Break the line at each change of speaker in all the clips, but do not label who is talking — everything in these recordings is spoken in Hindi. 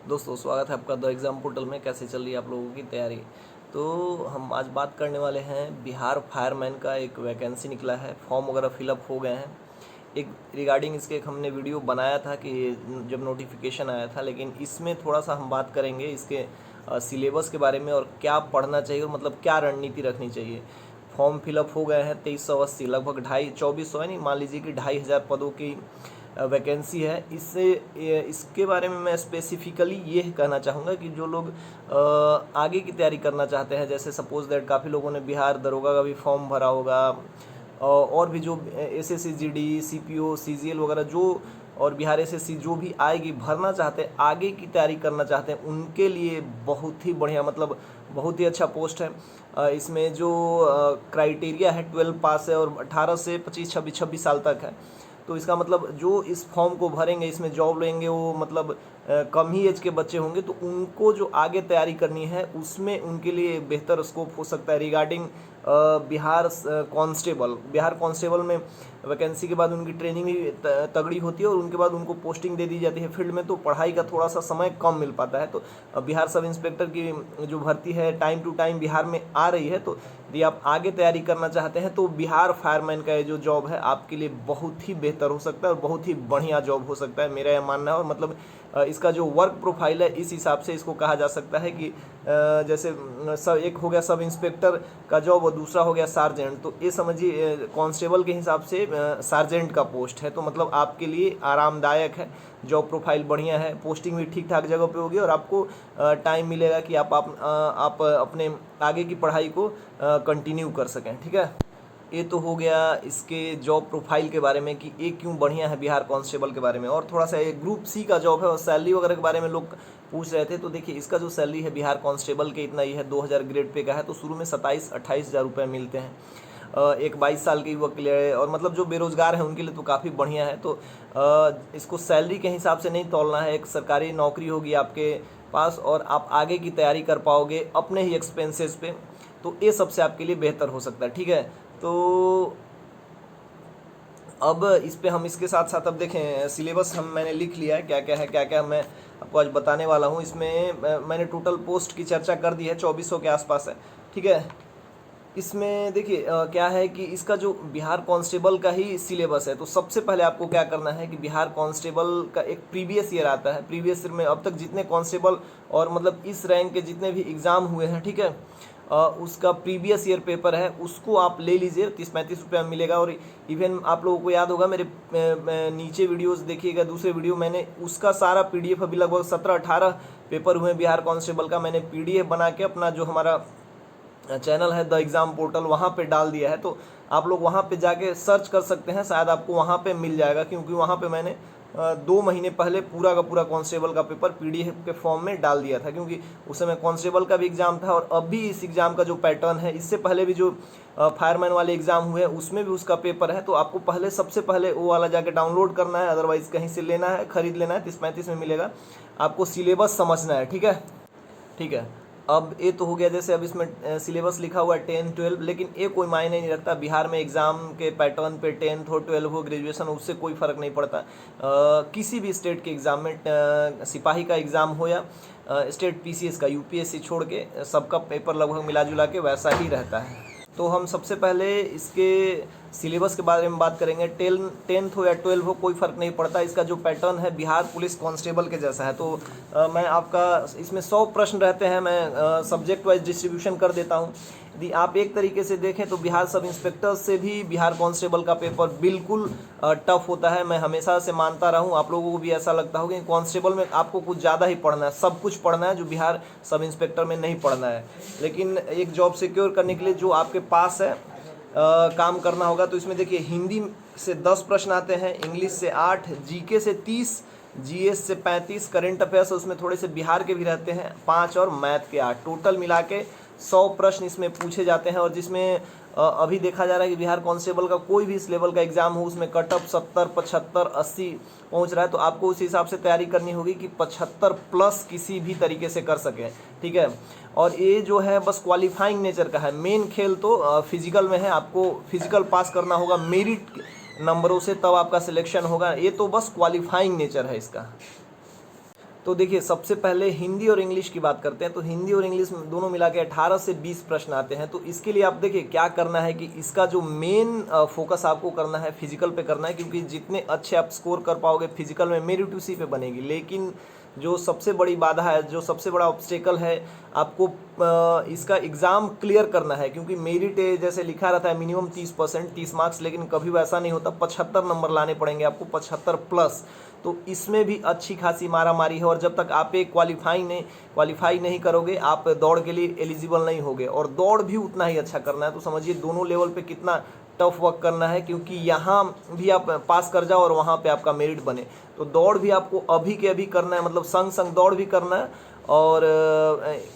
दोस्तों स्वागत है आपका द एग्ज़ाम पोर्टल में। कैसे चल रही है आप लोगों की तैयारी? तो हम आज बात करने वाले हैं बिहार फायरमैन का एक वैकेंसी निकला है, फॉर्म वगैरह फिलअप हो गए हैं। एक रिगार्डिंग इसके एक हमने वीडियो बनाया था कि जब नोटिफिकेशन आया था, लेकिन इसमें थोड़ा सा हम बात करेंगे इसके सिलेबस के बारे में और क्या पढ़ना चाहिए और मतलब क्या रणनीति रखनी चाहिए। फॉर्म फिलअप हो गए हैं 2380, लगभग 2400 है नहीं, मान लीजिए कि 2500 पदों की वैकेंसी है। इसके बारे में मैं स्पेसिफिकली ये कहना चाहूँगा कि जो लोग आगे की तैयारी करना चाहते हैं, जैसे सपोज दैट काफ़ी लोगों ने बिहार दरोगा का भी फॉर्म भरा होगा, और भी जो एसएससी जीडी सीपीओ सीजीएल वगैरह जो और बिहार एसएससी जो भी आएगी भरना चाहते हैं, आगे की तैयारी करना चाहते हैं, उनके लिए बहुत ही बढ़िया, मतलब बहुत ही अच्छा पोस्ट है। इसमें जो क्राइटेरिया है 12 पास है और 18 से 26 साल तक है। तो इसका मतलब जो इस फॉर्म को भरेंगे, इसमें जॉब लेंगे, वो मतलब कम ही एज के बच्चे होंगे, तो उनको जो आगे तैयारी करनी है उसमें उनके लिए बेहतर स्कोप हो सकता है। रिगार्डिंग बिहार कांस्टेबल में वैकेंसी के बाद उनकी ट्रेनिंग भी तगड़ी होती है और उनके बाद उनको पोस्टिंग दे दी जाती है फील्ड में, तो पढ़ाई का थोड़ा सा समय कम मिल पाता है। तो बिहार सब इंस्पेक्टर की जो भर्ती है टाइम टू टाइम बिहार में आ रही है। तो यदि आप आगे तैयारी करना चाहते हैं तो बिहार फायरमैन का ये जो जॉब है आपके लिए बहुत ही बेहतर हो सकता है और बहुत ही बढ़िया जॉब हो सकता है, मेरा यह मानना है। और मतलब इसका जो वर्क प्रोफाइल है इस हिसाब से इसको कहा जा सकता है कि जैसे सब एक हो गया सब इंस्पेक्टर का जॉब और दूसरा हो गया सार्जेंट, तो ये समझिए कांस्टेबल के हिसाब से सार्जेंट का पोस्ट है। तो मतलब आपके लिए आरामदायक है, जॉब प्रोफाइल बढ़िया है, पोस्टिंग भी ठीक ठाक जगह पे होगी और आपको टाइम मिलेगा कि आप अपने आगे की पढ़ाई को कंटिन्यू कर सकें। ठीक है, ये तो हो गया इसके जॉब प्रोफाइल के बारे में कि ये क्यों बढ़िया है बिहार कांस्टेबल के बारे में। और थोड़ा सा ये ग्रुप सी का जॉब है और सैलरी वगैरह के बारे में लोग पूछ रहे थे। तो देखिए इसका जो सैलरी है बिहार कांस्टेबल के इतना ही है, 2000 ग्रेड पे का है। तो शुरू में 27-28 हज़ार रुपये मिलते हैं। एक 22 साल के युवक के लिए और मतलब जो बेरोजगार हैं उनके लिए तो काफ़ी बढ़िया है। तो इसको सैलरी के हिसाब से नहीं तोलना है, एक सरकारी नौकरी होगी आपके पास और आप आगे की तैयारी कर पाओगे अपने ही एक्सपेंसेस पे, तो ये सबसे आपके लिए बेहतर हो सकता है। ठीक है, तो अब इस पे हम इसके साथ साथ अब देखें सिलेबस मैंने लिख लिया है, क्या क्या है क्या क्या मैं आपको आज बताने वाला हूँ। इसमें मैंने टोटल पोस्ट की चर्चा कर दी है, 2400 के आसपास है। ठीक है, इसमें देखिए क्या है कि इसका जो बिहार कांस्टेबल का ही सिलेबस है। तो सबसे पहले आपको क्या करना है कि बिहार कांस्टेबल का एक प्रीवियस ईयर आता है। प्रीवियस ईयर में अब तक जितने कांस्टेबल और मतलब इस रैंक के जितने भी एग्ज़ाम हुए हैं, ठीक है, उसका प्रीवियस ईयर पेपर है, उसको आप ले लीजिए, 30-35 रुपये में मिलेगा। और इवन आप लोगों को याद होगा मेरे नीचे वीडियोस देखिएगा, दूसरे वीडियो मैंने उसका सारा पीडीएफ, अभी लगभग 17-18 पेपर हुए बिहार कांस्टेबल का, मैंने पीडीएफ बना के अपना जो हमारा चैनल है द एग्ज़ाम पोर्टल वहाँ पे डाल दिया है। तो आप लोग वहाँ पे जाके सर्च कर सकते हैं, शायद आपको वहाँ पे मिल जाएगा, क्योंकि वहाँ पे मैंने 2 महीने पहले पूरा का पूरा कांस्टेबल का पेपर पीडीएफ के फॉर्म में डाल दिया था, क्योंकि उस समय कांस्टेबल का भी एग्ज़ाम था और अभी इस एग्ज़ाम का जो पैटर्न है, इससे पहले भी जो फायरमैन वाले एग्ज़ाम हुए उसमें भी उसका पेपर है। तो आपको पहले सबसे पहले वो वाला जाके डाउनलोड करना है, अदरवाइज़ कहीं से लेना है, खरीद लेना है, 30-35 में मिलेगा। आपको सिलेबस समझना है। ठीक है, ठीक है, अब ये तो हो गया, जैसे अब इसमें सिलेबस लिखा हुआ है 10-12, लेकिन ये कोई मायने नहीं रखता। बिहार में एग्ज़ाम के पैटर्न पे 10th हो 12 हो ग्रेजुएशन हो, उससे कोई फ़र्क नहीं पड़ता। किसी भी स्टेट के एग्ज़ाम में सिपाही का एग्ज़ाम हो या स्टेट पीसीएस का, यूपीएससी छोड़ के सबका पेपर लगभग मिला जुला के वैसा ही रहता है। तो हम सबसे पहले इसके सिलेबस के बारे में बात करेंगे। 10th हो या 12 हो कोई फ़र्क नहीं पड़ता, इसका जो पैटर्न है बिहार पुलिस कांस्टेबल के जैसा है। तो मैं आपका इसमें 100 प्रश्न रहते हैं, मैं सब्जेक्ट वाइज डिस्ट्रीब्यूशन कर देता हूँ। यदि आप एक तरीके से देखें तो बिहार सब इंस्पेक्टर से भी बिहार कांस्टेबल का पेपर बिल्कुल टफ होता है। मैं हमेशा से मानता रहा हूँ, आप लोगों को भी ऐसा लगता होगा कि कांस्टेबल में आपको कुछ ज़्यादा ही पढ़ना है, सब कुछ पढ़ना है जो बिहार सब इंस्पेक्टर में नहीं पढ़ना है। लेकिन एक जॉब सिक्योर करने के लिए जो आपके पास है काम करना होगा। तो इसमें देखिए हिंदी से 10 प्रश्न आते हैं, इंग्लिश से 8, जीके से 30, जीएस से 35, करंट अफेयर्स उसमें थोड़े से बिहार के भी रहते हैं 5 और मैथ के 8, टोटल मिला के 100 प्रश्न इसमें पूछे जाते हैं। और जिसमें अभी देखा जा रहा है कि बिहार कांस्टेबल का कोई भी इस लेवल का एग्जाम हो उसमें कट ऑफ 70, 75, 80 पहुंच रहा है। तो आपको उस हिसाब से तैयारी करनी होगी कि 75 प्लस किसी भी तरीके से कर सकें। ठीक है, और ये जो है बस क्वालिफाइंग नेचर का है, मेन खेल तो फिजिकल में है। आपको फिजिकल पास करना होगा मेरिट नंबरों से, तब आपका सिलेक्शन होगा। ये तो बस क्वालिफाइंग नेचर है इसका। तो देखिए सबसे पहले हिंदी और इंग्लिश की बात करते हैं। तो हिंदी और इंग्लिश दोनों मिला के 18 से 20 प्रश्न आते हैं। तो इसके लिए आप देखिए क्या करना है कि इसका जो मेन फोकस आपको करना है फिजिकल पे करना है, क्योंकि जितने अच्छे आप स्कोर कर पाओगे फिजिकल में मेरिट उसी पे बनेगी। लेकिन जो सबसे बड़ी बाधा है, जो सबसे बड़ा ऑब्स्टेकल है, आपको इसका एग्ज़ाम क्लियर करना है, क्योंकि मेरिट जैसे लिखा रहता है मिनिमम 30%, 30 मार्क्स, लेकिन कभी वैसा नहीं होता। 75 नंबर लाने पड़ेंगे आपको, 75 प्लस। तो इसमें भी अच्छी खासी मारा मारी है, और जब तक आप एक क्वालिफाई नहीं करोगे आप दौड़ के लिए एलिजिबल नहीं होगे। और दौड़ भी उतना ही अच्छा करना है। तो समझिए दोनों लेवल पे कितना टफ वर्क करना है, क्योंकि यहाँ भी आप पास कर जाओ और वहाँ पे आपका मेरिट बने। तो दौड़ भी आपको अभी के अभी करना है, मतलब संग संग दौड़ भी करना है और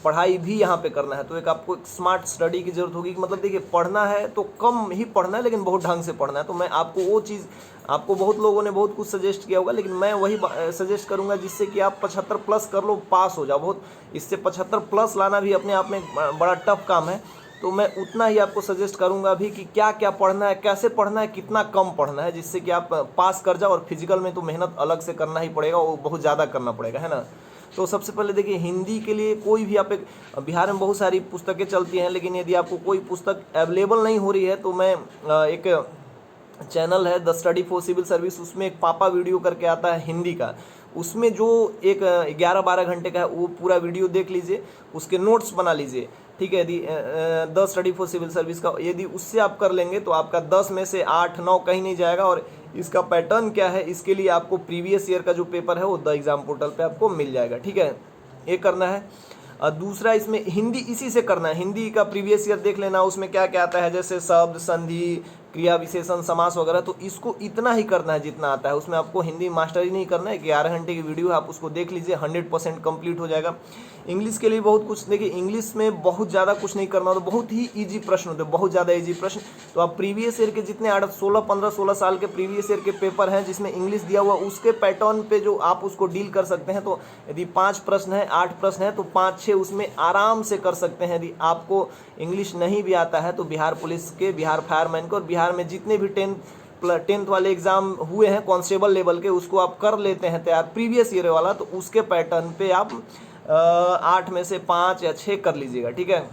पढ़ाई भी यहाँ पे करना है। तो एक आपको एक स्मार्ट स्टडी की ज़रूरत होगी कि मतलब देखिए पढ़ना है तो कम ही पढ़ना है, लेकिन बहुत ढंग से पढ़ना है। तो मैं आपको वो चीज़, आपको बहुत लोगों ने बहुत कुछ सजेस्ट किया होगा, लेकिन मैं वही सजेस्ट करूँगा जिससे कि आप 75 प्लस कर लो, पास हो जाओ। बहुत इससे 75 प्लस लाना भी अपने आप में बड़ा टफ काम है। तो मैं उतना ही आपको सजेस्ट करूंगा अभी कि क्या क्या पढ़ना है, कैसे पढ़ना है, कितना कम पढ़ना है, जिससे कि आप पास कर जाओ। और फिजिकल में तो मेहनत अलग से करना ही पड़ेगा, वो बहुत ज़्यादा करना पड़ेगा, है ना। तो सबसे पहले देखिए हिंदी के लिए कोई भी आप एक, बिहार में बहुत सारी पुस्तकें चलती हैं, लेकिन यदि आपको कोई पुस्तक अवेलेबल नहीं हो रही है तो मैं एक चैनल है the study for civil service, उसमें एक पापा वीडियो करके आता है हिंदी का। उसमें जो एक 11-12 घंटे का है वो पूरा वीडियो देख लीजिए, उसके नोट्स बना लीजिए, ठीक है। यदि the study for civil service का यदि उससे आप कर लेंगे तो आपका 10 में से 8-9 कहीं नहीं जाएगा। और इसका पैटर्न क्या है, इसके लिए आपको प्रीवियस ईयर का जो पेपर है वो द एग्ज़ाम पोर्टल पे आपको मिल जाएगा, ठीक है। ये करना है। दूसरा इसमें हिंदी इसी से करना है, हिंदी का प्रीवियस ईयर देख लेना, उसमें क्या क्या आता है, जैसे शब्द, संधि, क्रिया विशेषण, समास वगैरह। तो इसको इतना ही करना है जितना आता है, उसमें आपको हिंदी मास्टरी नहीं करना है। 11 घंटे की वीडियो है, आप उसको देख लीजिए, 100% कंप्लीट हो जाएगा। इंग्लिश के लिए बहुत कुछ, देखिए इंग्लिश में बहुत ज़्यादा कुछ नहीं करना, तो बहुत ही ईजी प्रश्न होते हैं, बहुत ज़्यादा ईजी प्रश्न। तो आप प्रीवियस ईयर के जितने 16 साल के प्रीवियस ईयर के पेपर हैं जिसमें इंग्लिश दिया हुआ, उसके पैटर्न पे जो आप उसको डील कर सकते हैं। तो यदि 5 प्रश्न है, 8 प्रश्न है, तो 5-6 उसमें आराम से कर सकते हैं। यदि आपको इंग्लिश नहीं भी आता है तो बिहार पुलिस के, बिहार फायरमैन के और बिहार में जितने भी 10th वाले एग्ज़ाम हुए हैं कांस्टेबल लेवल के, उसको आप कर लेते हैं तैयार प्रीवियस ईयर वाला, तो उसके पैटर्न पे आप 8 में से 5 या 6 कर लीजिएगा, ठीक है।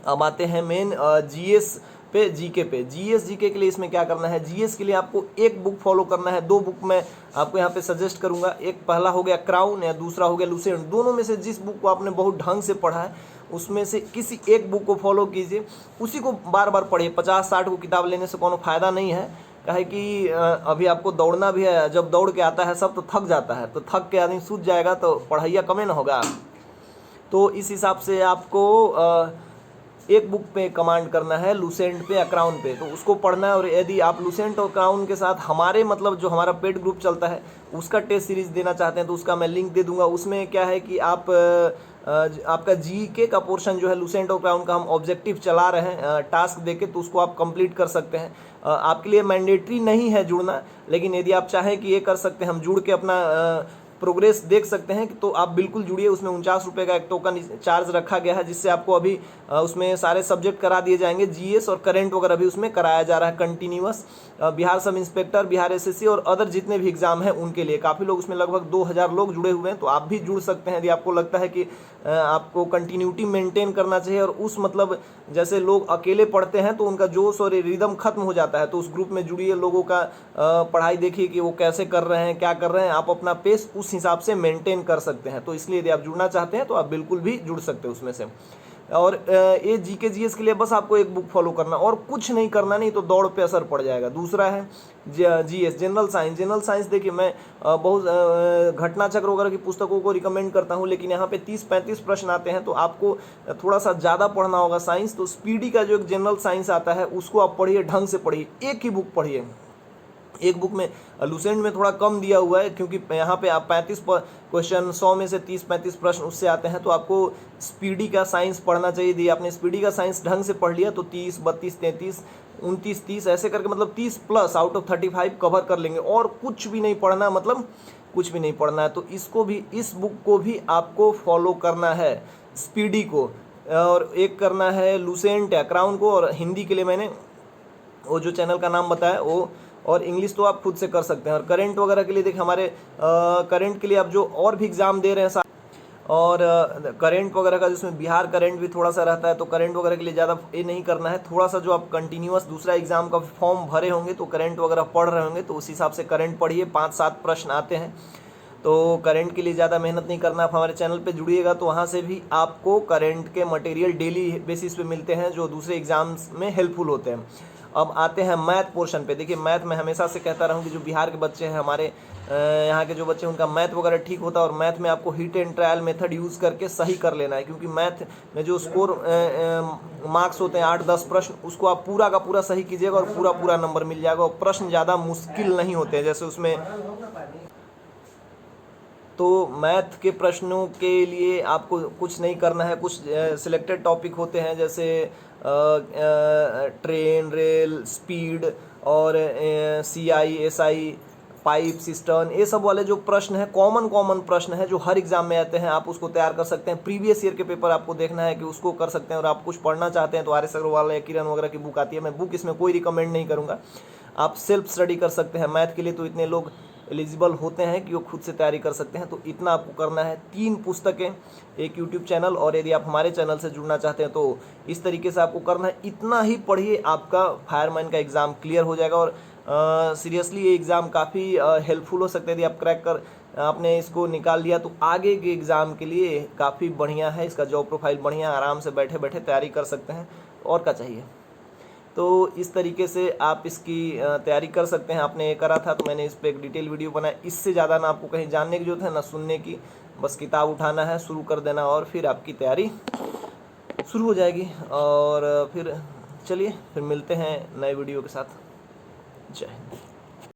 अब आते हैं मेन जीएस पे, जीके पे। जीएस जीके के लिए इसमें क्या करना है, जीएस के लिए आपको एक बुक फॉलो करना है। 2 बुक मैं आपको यहाँ पे सजेस्ट करूँगा, एक पहला हो गया क्राउन या दूसरा हो गया लुसेंट। दोनों में से जिस बुक को आपने बहुत ढंग से पढ़ा है उसमें से किसी एक बुक को फॉलो कीजिए, उसी को बार बार पढ़िए। 50-60 को किताब लेने से कोनो फायदा नहीं है, काहे कि अभी आपको दौड़ना भी है। जब दौड़ के आता है सब तो थक जाता है, तो थक के आदमी सूझ जाएगा तो पढ़ाइया कमे ना होगा। तो इस हिसाब से आपको एक बुक पे कमांड करना है, लुसेंट पे या क्राउन पे, तो उसको पढ़ना है। और यदि आप लुसेंट और क्राउन के साथ हमारे मतलब जो हमारा पेड ग्रुप चलता है उसका टेस्ट सीरीज़ देना चाहते हैं तो उसका मैं लिंक दे दूंगा। उसमें क्या है कि आप आपका जीके का पोर्शन जो है लुसेंट और क्राउन का हम ऑब्जेक्टिव चला रहे हैं टास्क देके, तो उसको आप कंप्लीट कर सकते हैं। आपके लिए मैंडेटरी नहीं है जुड़ना, लेकिन यदि आप चाहें कि ये कर सकते हैं, हम जुड़ के अपना प्रोग्रेस देख सकते हैं, तो आप बिल्कुल जुड़िए। उसमें 49 रुपये का एक टोकन चार्ज रखा गया है, जिससे आपको अभी उसमें सारे सब्जेक्ट करा दिए जाएंगे। जीएस और करंट वगैरह भी उसमें कराया जा रहा है continuous. Bihar sub inspector, Bihar SSC और अदर जितने भी एग्जाम हैं उनके लिए काफ़ी लोग, उसमें लगभग 2000 लोग जुड़े हुए हैं। तो आप भी जुड़ सकते हैं यदि आपको लगता है कि आपको कंटिन्यूटी मेंटेन करना चाहिए। और उस मतलब जैसे लोग अकेले पढ़ते हैं तो उनका जोश और रिदम खत्म हो जाता है, तो उस ग्रुप में जुड़िए, लोगों का पढ़ाई देखिए कि वो कैसे कर रहे हैं, क्या कर रहे हैं, आप अपना पेस उस हिसाब से मेंटेन कर सकते हैं। तो इसलिए यदि आप जुड़ना चाहते हैं तो आप बिल्कुल भी जुड़ सकते हैं उसमें से। और ये जीके जीएस के लिए बस आपको एक बुक फॉलो करना और कुछ नहीं करना, नहीं तो दौड़ पे असर पड़ जाएगा। दूसरा है GS general science. General science देखिए मैं बहुत घटना चक्र वगैरह की पुस्तकों को रिकमेंड करता हूँ, लेकिन यहाँ पे 30-35 प्रश्न आते हैं तो आपको थोड़ा सा ज़्यादा पढ़ना होगा साइंस। तो स्पीडी का जो एक जनरल साइंस आता है उसको आप पढ़िए, ढंग से पढ़िए, एक ही बुक पढ़िए। एक बुक में लुसेंट में थोड़ा कम दिया हुआ है, क्योंकि यहाँ पे आप 35 क्वेश्चन, 100 में से 30-35 प्रश्न उससे आते हैं। तो आपको स्पीडी का साइंस पढ़ना चाहिए। यदि आपने स्पीडी का साइंस ढंग से पढ़ लिया तो 30, 32, 33, 29, 30 ऐसे करके मतलब 30 प्लस आउट ऑफ 35 कवर कर लेंगे। और कुछ भी नहीं पढ़ना, मतलब कुछ भी नहीं पढ़ना है। तो इसको भी, इस बुक को भी आपको फॉलो करना है, स्पीडी को। और एक करना है लुसेंट या क्राउन को। और हिंदी के लिए मैंने वो जो चैनल का नाम बताया वो और इंग्लिश तो आप खुद से कर सकते हैं। और करंट वगैरह के लिए देखिए हमारे करंट के लिए आप जो और भी एग्ज़ाम दे रहे हैं और करंट वगैरह का जिसमें बिहार करंट भी थोड़ा सा रहता है, तो करंट वगैरह के लिए ज़्यादा ये नहीं करना है। थोड़ा सा जो आप कंटिन्यूअस दूसरा एग्जाम का फॉर्म भरे होंगे तो करंट वगैरह पढ़ रहे होंगे तो उस हिसाब से करंट पढ़िए। 5-7 प्रश्न आते हैं, तो करंट के लिए ज़्यादा मेहनत नहीं करना। आप हमारे चैनल पे जुड़िएगा तो वहाँ से भी आपको करंट के मटेरियल डेली बेसिस पे मिलते हैं जो दूसरे एग्जाम्स में हेल्पफुल होते हैं। अब आते हैं मैथ पोर्शन पे। देखिए मैथ में हमेशा से कहता रहूँ कि जो बिहार के बच्चे हैं, हमारे यहाँ के जो बच्चे हैं, उनका मैथ वगैरह ठीक होता है। और मैथ में आपको hit and trial method use करके सही कर लेना है, क्योंकि मैथ में जो स्कोर मार्क्स होते हैं 8-10 प्रश्न, उसको आप पूरा का पूरा सही कीजिएगा और पूरा पूरा नंबर मिल जाएगा। और प्रश्न ज़्यादा मुश्किल नहीं होते हैं, जैसे उसमें तो मैथ के प्रश्नों के लिए आपको कुछ नहीं करना है। कुछ सिलेक्टेड टॉपिक होते हैं जैसे ट्रेन, रेल, स्पीड और CI, SI, पाइप, सिस्टर्न, ये सब वाले जो प्रश्न हैं कॉमन प्रश्न हैं जो हर एग्जाम में आते हैं, आप उसको तैयार कर सकते हैं। प्रीवियस ईयर के पेपर आपको देखना है कि उसको कर सकते हैं। और आप कुछ पढ़ना चाहते हैं तो RS अग्रवाल या किरण वगैरह की बुक आती है, मैं बुक इसमें कोई रिकमेंड नहीं करूँगा, आप सेल्फ स्टडी कर सकते हैं। मैथ के लिए तो इतने लोग एलिजिबल होते हैं कि वो खुद से तैयारी कर सकते हैं। तो इतना आपको करना है, 3 पुस्तकें, एक यूट्यूब चैनल, और यदि आप हमारे चैनल से जुड़ना चाहते हैं तो इस तरीके से आपको करना है। इतना ही पढ़िए, आपका फायरमैन का एग्ज़ाम क्लियर हो जाएगा। और सीरियसली ये एग्ज़ाम काफ़ी हेल्पफुल हो सकता है। यदि आप क्रैक कर आपने इसको निकाल लिया तो आगे के एग्ज़ाम के लिए काफ़ी बढ़िया है। इसका जॉब प्रोफाइल बढ़िया, आराम से बैठे बैठे तैयारी कर सकते हैं, और क्या चाहिए। तो इस तरीके से आप इसकी तैयारी कर सकते हैं। आपने ये करा था तो मैंने इस पर एक डिटेल वीडियो बनाया। इससे ज़्यादा ना आपको कहीं जानने की जरूरत है ना सुनने की, बस किताब उठाना है, शुरू कर देना और फिर आपकी तैयारी शुरू हो जाएगी। और फिर चलिए फिर मिलते हैं नए वीडियो के साथ। जय हिंद।